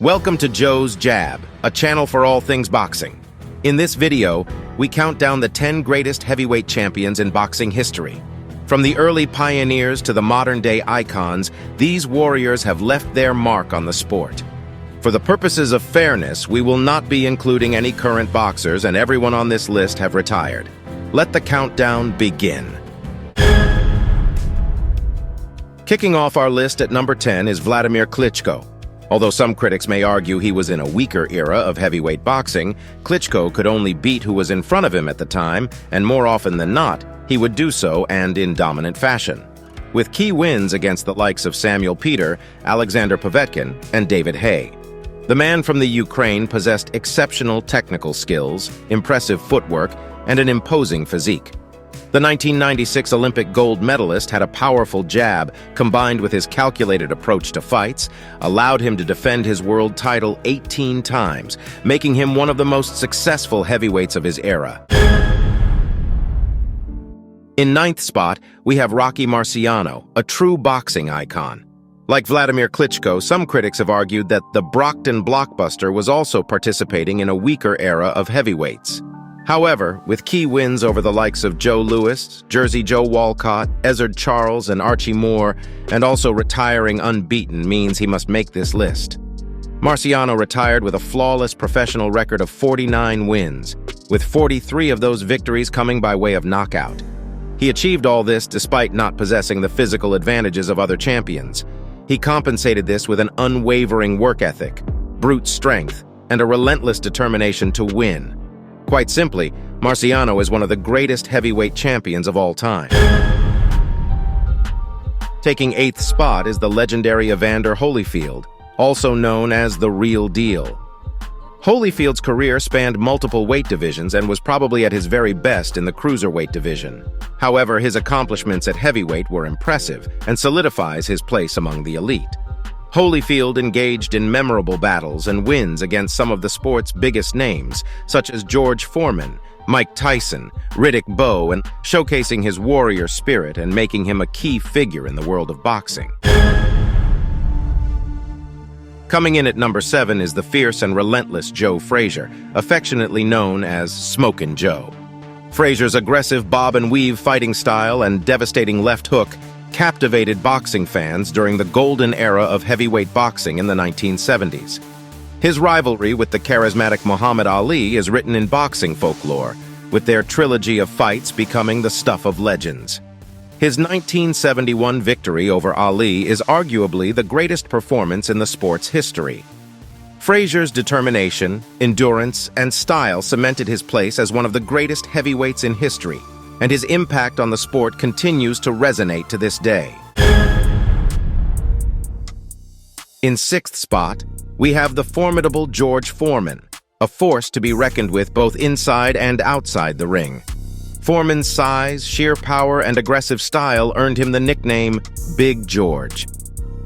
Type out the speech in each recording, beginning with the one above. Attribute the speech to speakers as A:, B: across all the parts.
A: Welcome to Joe's Jab, a channel for all things boxing. In this video, we count down the 10 greatest heavyweight champions in boxing history. From the early pioneers to the modern-day icons, these warriors have left their mark on the sport. For the purposes of fairness, we will not be including any current boxers, and everyone on this list have retired. Let the countdown begin. Kicking off our list at number 10 is Vladimir Klitschko. Although some critics may argue he was in a weaker era of heavyweight boxing, Klitschko could only beat who was in front of him at the time, and more often than not, he would do so and in dominant fashion. With key wins against the likes of Samuel Peter, Alexander Povetkin, and David Haye. The man from the Ukraine possessed exceptional technical skills, impressive footwork, and an imposing physique. The 1996 Olympic gold medalist had a powerful jab combined with his calculated approach to fights, allowed him to defend his world title 18 times, making him one of the most successful heavyweights of his era. In ninth spot, we have Rocky Marciano, a true boxing icon. Like Vladimir Klitschko, some critics have argued that the Brockton blockbuster was also participating in a weaker era of heavyweights. However, with key wins over the likes of Joe Louis, Jersey Joe Walcott, Ezzard Charles, and Archie Moore, and also retiring unbeaten means he must make this list. Marciano retired with a flawless professional record of 49 wins, with 43 of those victories coming by way of knockout. He achieved all this despite not possessing the physical advantages of other champions. He compensated this with an unwavering work ethic, brute strength, and a relentless determination to win. Quite simply, Marciano is one of the greatest heavyweight champions of all time. Taking 8th spot is the legendary Evander Holyfield, also known as the Real Deal. Holyfield's career spanned multiple weight divisions and was probably at his very best in the cruiserweight division. However, his accomplishments at heavyweight were impressive and solidifies his place among the elite. Holyfield engaged in memorable battles and wins against some of the sport's biggest names, such as George Foreman, Mike Tyson, Riddick Bowe, and showcasing his warrior spirit and making him a key figure in the world of boxing. Coming in at number 7 is the fierce and relentless Joe Frazier, affectionately known as Smokin' Joe. Frazier's aggressive bob-and-weave fighting style and devastating left hook captivated boxing fans during the golden era of heavyweight boxing in the 1970s. His rivalry with the charismatic Muhammad Ali is written in boxing folklore, with their trilogy of fights becoming the stuff of legends. His 1971 victory over Ali is arguably the greatest performance in the sport's history. Frazier's determination, endurance, and style cemented his place as one of the greatest heavyweights in history, and his impact on the sport continues to resonate to this day. In 6th spot, we have the formidable George Foreman, a force to be reckoned with both inside and outside the ring. Foreman's size, sheer power, and aggressive style earned him the nickname Big George.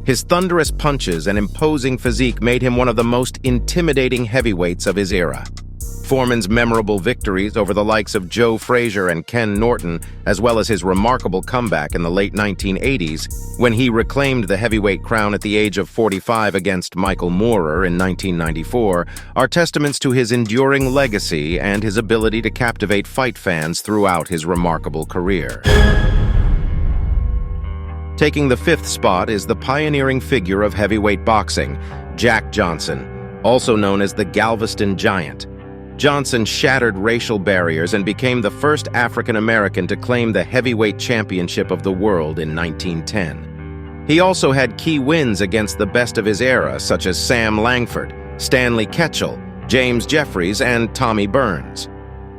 A: His thunderous punches and imposing physique made him one of the most intimidating heavyweights of his era. Foreman's memorable victories over the likes of Joe Frazier and Ken Norton, as well as his remarkable comeback in the late 1980s, when he reclaimed the heavyweight crown at the age of 45 against Michael Moorer in 1994, are testaments to his enduring legacy and his ability to captivate fight fans throughout his remarkable career. Taking the 5th spot is the pioneering figure of heavyweight boxing, Jack Johnson, also known as the Galveston Giant. Johnson shattered racial barriers and became the first African-American to claim the heavyweight championship of the world in 1910. He also had key wins against the best of his era, such as Sam Langford, Stanley Ketchel, James Jeffries, and Tommy Burns.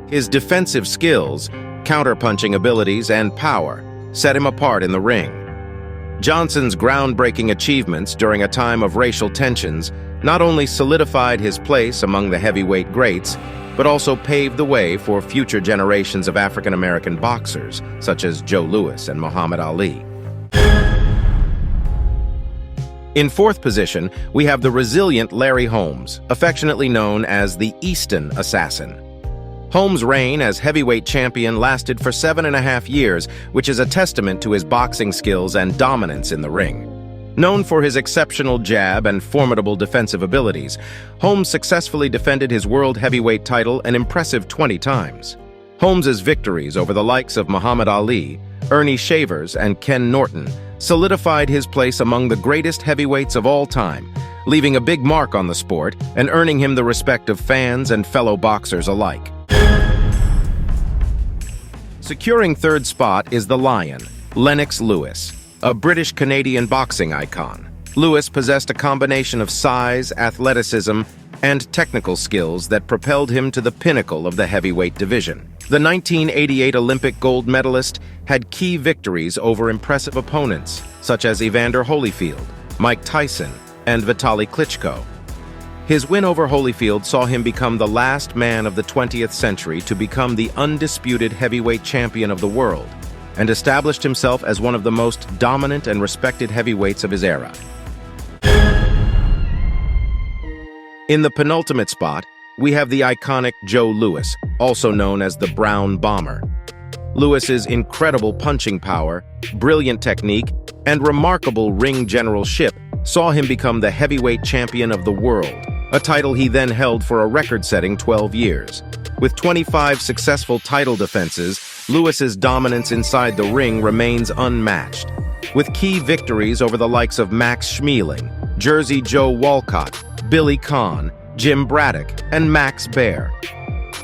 A: His defensive skills, counterpunching abilities, and power set him apart in the ring. Johnson's groundbreaking achievements during a time of racial tensions not only solidified his place among the heavyweight greats, but also paved the way for future generations of African-American boxers, such as Joe Louis and Muhammad Ali. In 4th position, we have the resilient Larry Holmes, affectionately known as the Easton Assassin. Holmes' reign as heavyweight champion lasted for 7.5 years, which is a testament to his boxing skills and dominance in the ring. Known for his exceptional jab and formidable defensive abilities, Holmes successfully defended his world heavyweight title an impressive 20 times. Holmes's victories over the likes of Muhammad Ali, Ernie Shavers, and Ken Norton solidified his place among the greatest heavyweights of all time, leaving a big mark on the sport and earning him the respect of fans and fellow boxers alike. Securing third spot is the Lion, Lennox Lewis, a British-Canadian boxing icon. Lewis possessed a combination of size, athleticism, and technical skills that propelled him to the pinnacle of the heavyweight division. The 1988 Olympic gold medalist had key victories over impressive opponents, such as Evander Holyfield, Mike Tyson, and Vitaly Klitschko. His win over Holyfield saw him become the last man of the 20th century to become the undisputed heavyweight champion of the world, and established himself as one of the most dominant and respected heavyweights of his era. In the penultimate spot, we have the iconic Joe Louis, also known as the Brown Bomber. Lewis's incredible punching power, brilliant technique, and remarkable ring generalship saw him become the heavyweight champion of the world, a title he then held for a record-setting 12 years. With 25 successful title defenses, Lewis's dominance inside the ring remains unmatched, with key victories over the likes of Max Schmeling, Jersey Joe Walcott, Billy Conn, Jim Braddock, and Max Baer.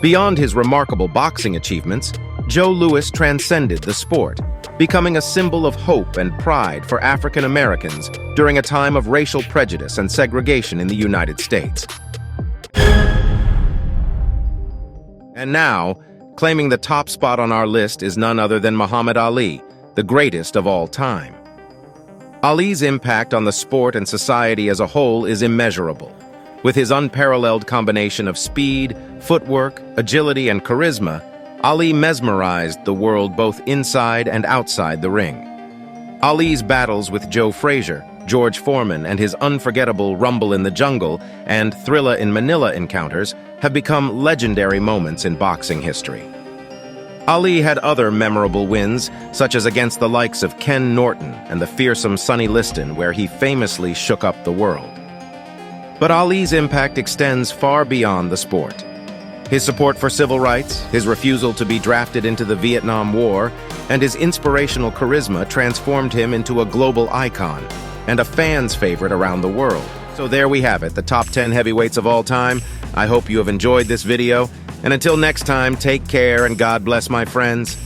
A: Beyond his remarkable boxing achievements, Joe Louis transcended the sport, becoming a symbol of hope and pride for African Americans during a time of racial prejudice and segregation in the United States. And now, claiming the top spot on our list is none other than Muhammad Ali, the greatest of all time. Ali's impact on the sport and society as a whole is immeasurable. With his unparalleled combination of speed, footwork, agility, and charisma, Ali mesmerized the world both inside and outside the ring. Ali's battles with Joe Frazier, George Foreman, and his unforgettable Rumble in the Jungle and Thrilla in Manila encounters have become legendary moments in boxing history. Ali had other memorable wins, such as against the likes of Ken Norton and the fearsome Sonny Liston, where he famously shook up the world. But Ali's impact extends far beyond the sport. His support for civil rights, his refusal to be drafted into the Vietnam War, and his inspirational charisma transformed him into a global icon and a fan's favorite around the world. So there we have it, the top 10 heavyweights of all time. I hope you have enjoyed this video, and until next time, take care and God bless, my friends.